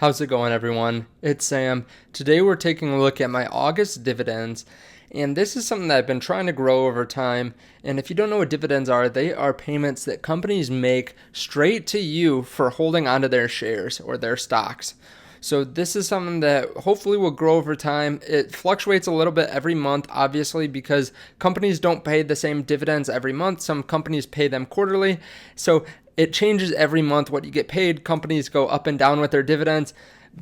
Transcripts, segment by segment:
How's it going, everyone? It's Sam. Today we're taking a look at my August dividends, and this is something that I've been trying to grow over time. And if you don't know what dividends are, they are payments that companies make straight to you for holding onto their shares or their stocks. So this is something that hopefully will grow over time. It fluctuates a little bit every month, obviously, because companies don't pay the same dividends every month. Some companies pay them quarterly. So it changes every month what you get paid. Companies go up and down with their dividends.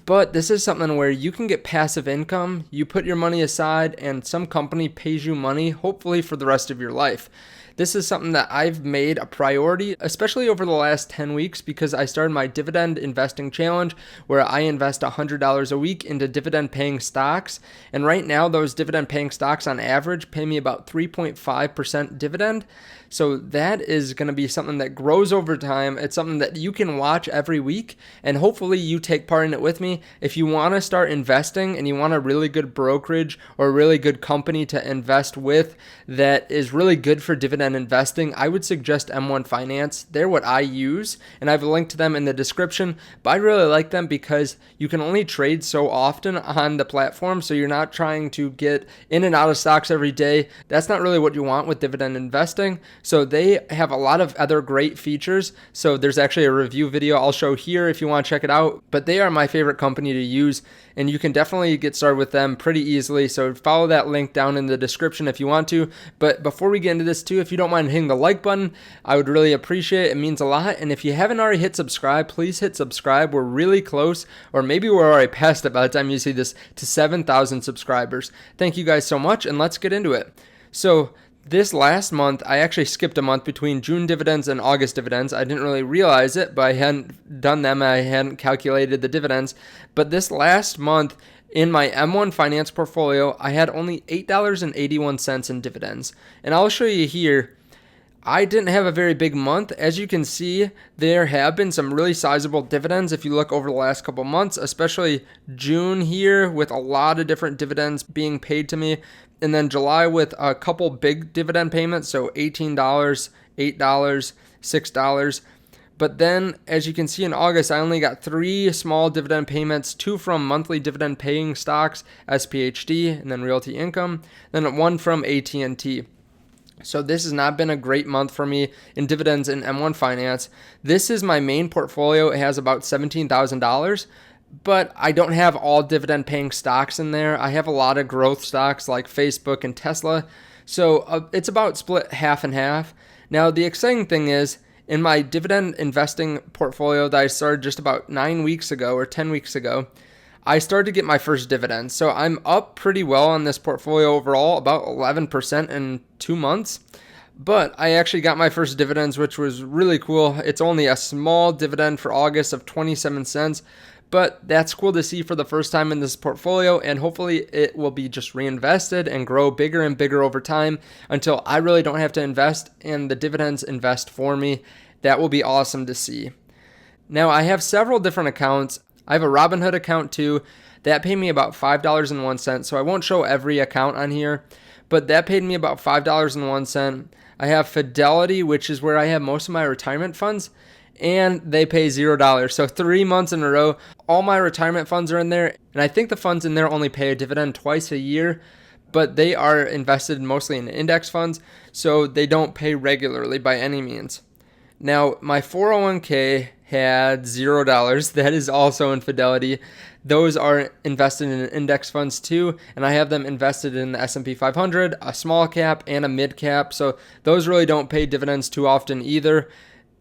But this is something where you can get passive income. You put your money aside and some company pays you money, hopefully for the rest of your life. This is something that I've made a priority, especially over the last 10 weeks, because I started my dividend investing challenge where I invest $100 a week into dividend paying stocks. And right now, those dividend paying stocks on average pay me about 3.5% dividend. So that is going to be something that grows over time. It's something that you can watch every week, and hopefully you take part in it with me. If you want to start investing and you want a really good brokerage or a really good company to invest with that is really good for dividend investing, I would suggest M1 Finance. They're what I use, and I've linked to them in the description. But I really like them because you can only trade so often on the platform, so you're not trying to get in and out of stocks every day. That's not really what you want with dividend investing. So they have a lot of other great features. So there's actually a review video I'll show here if you want to check it out. But they are my favorite company to use, and you can definitely get started with them pretty easily. So follow that link down in the description if you want to. But before we get into this too, if you don't mind hitting the like button, I would really appreciate it. It means a lot. And if you haven't already hit subscribe, please hit subscribe. We're really close, or maybe we're already past it by the time you see this, to 7,000 subscribers. Thank you guys so much, and let's get into it. So this last month, I actually skipped a month between June dividends and August dividends. I didn't really realize it, but I hadn't done them. I hadn't calculated the dividends. But this last month, in my M1 Finance portfolio, I had only $8.81 in dividends. And I'll show you here, I didn't have a very big month. As you can see, there have been some really sizable dividends if you look over the last couple months, especially June here with a lot of different dividends being paid to me. And then July with a couple big dividend payments, so $18, $8, $6. But then, as you can see in August, I only got 3 small dividend payments, 2 from monthly dividend paying stocks, SPHD, and then Realty Income, then 1 from AT&T. So this has not been a great month for me in dividends in M1 Finance. This is my main portfolio. It has about $17,000. But I don't have all dividend paying stocks in there. I have a lot of growth stocks like Facebook and Tesla. So it's about split half and half. Now, the exciting thing is in my dividend investing portfolio that I started just about 9 weeks ago or 10 weeks ago, I started to get my first dividends. So I'm up pretty well on this portfolio overall, about 11% in 2 months. But I actually got my first dividends, which was really cool. It's only a small dividend for August of 27 cents. But that's cool to see for the first time in this portfolio, and hopefully it will be just reinvested and grow bigger and bigger over time until I really don't have to invest and the dividends invest for me. That will be awesome to see. Now, I have several different accounts. I have a Robinhood account too. That paid me about $5.01, so I won't show every account on here, but that paid me about $5.01. I have Fidelity, which is where I have most of my retirement funds, and they pay $0. So 3 months in a row, all my retirement funds are in there. And I think the funds in there only pay a dividend twice a year, but they are invested mostly in index funds, so they don't pay regularly by any means. Now, my 401k had $0. That is also in Fidelity. Those are invested in index funds too, and I have them invested in the S&P 500, a small cap, and a mid cap. So those really don't pay dividends too often either.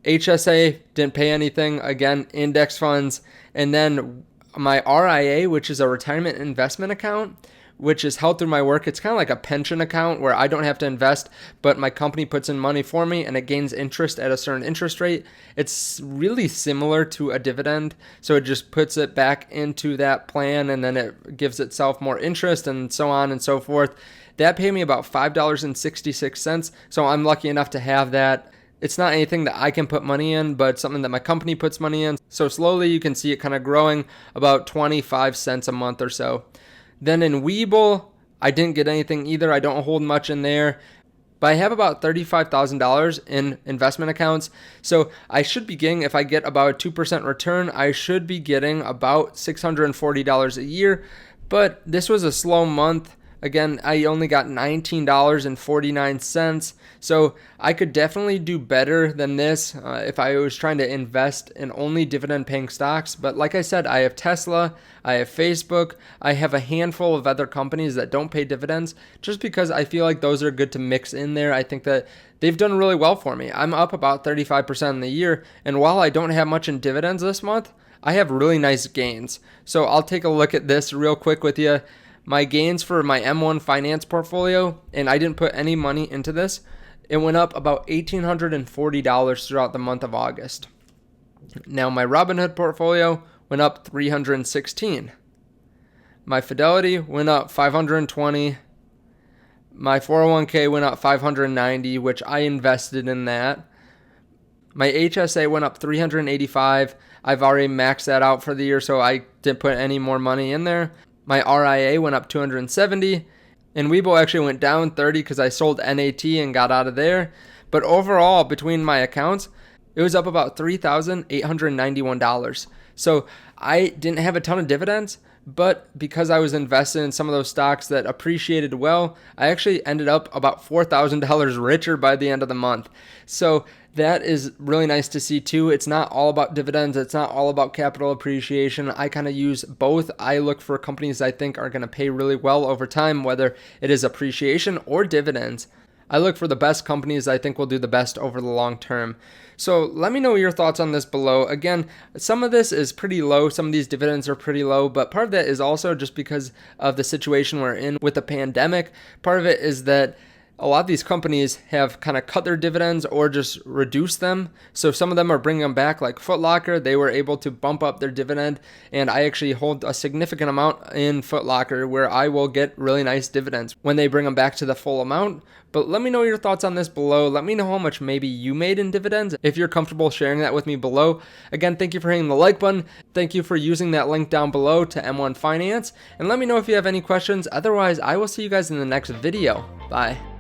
HSA didn't pay anything, again, index funds. And then my RIA, which is a retirement investment account, which is held through my work. It's kind of like a pension account where I don't have to invest, but my company puts in money for me and it gains interest at a certain interest rate. It's really similar to a dividend. So it just puts it back into that plan and then it gives itself more interest and so on and so forth. That paid me about $5.66. So I'm lucky enough to have that. It's not anything that I can put money in, but something that my company puts money in. So slowly you can see it kind of growing about 25 cents a month or so. Then in WeBull, I didn't get anything either. I don't hold much in there. but I have about $35,000 in investment accounts. So I should be getting, if I get about a 2% return, I should be getting about $640 a year. But this was a slow month. Again, I only got $19.49. So I could definitely do better than this if I was trying to invest in only dividend paying stocks. But like I said, I have Tesla, I have Facebook, I have a handful of other companies that don't pay dividends just because I feel like those are good to mix in there. I think that they've done really well for me. I'm up about 35% in the year. And while I don't have much in dividends this month, I have really nice gains. So I'll take a look at this real quick with you. My gains for my M1 finance portfolio, and I didn't put any money into this, it went up about $1,840 throughout the month of August. Now my Robinhood portfolio went up $316. My Fidelity went up $520. My 401k went up $590, which I invested in that. My HSA went up $385. I've already maxed that out for the year, so I didn't put any more money in there. My RIA went up $270, and WeBull actually went down $30 because I sold NAT and got out of there. But overall, between my accounts, it was up about $3,891. So I didn't have a ton of dividends, but because I was invested in some of those stocks that appreciated well, I actually ended up about $4,000 richer by the end of the month. So that is really nice to see too. It's not all about dividends. It's not all about capital appreciation. I kind of use both. I look for companies I think are going to pay really well over time, whether it is appreciation or dividends. I look for the best companies I think will do the best over the long term. So let me know your thoughts on this below. Again, some of this is pretty low. Some of these dividends are pretty low, but part of that is also just because of the situation we're in with the pandemic. Part of it is that a lot of these companies have kind of cut their dividends or just reduced them. So some of them are bringing them back, like Foot Locker. They were able to bump up their dividend, and I actually hold a significant amount in Foot Locker where I will get really nice dividends when they bring them back to the full amount. But let me know your thoughts on this below. Let me know how much maybe you made in dividends if you're comfortable sharing that with me below. Again, thank you for hitting the like button. Thank you for using that link down below to M1 Finance. And let me know if you have any questions. Otherwise, I will see you guys in the next video. Bye.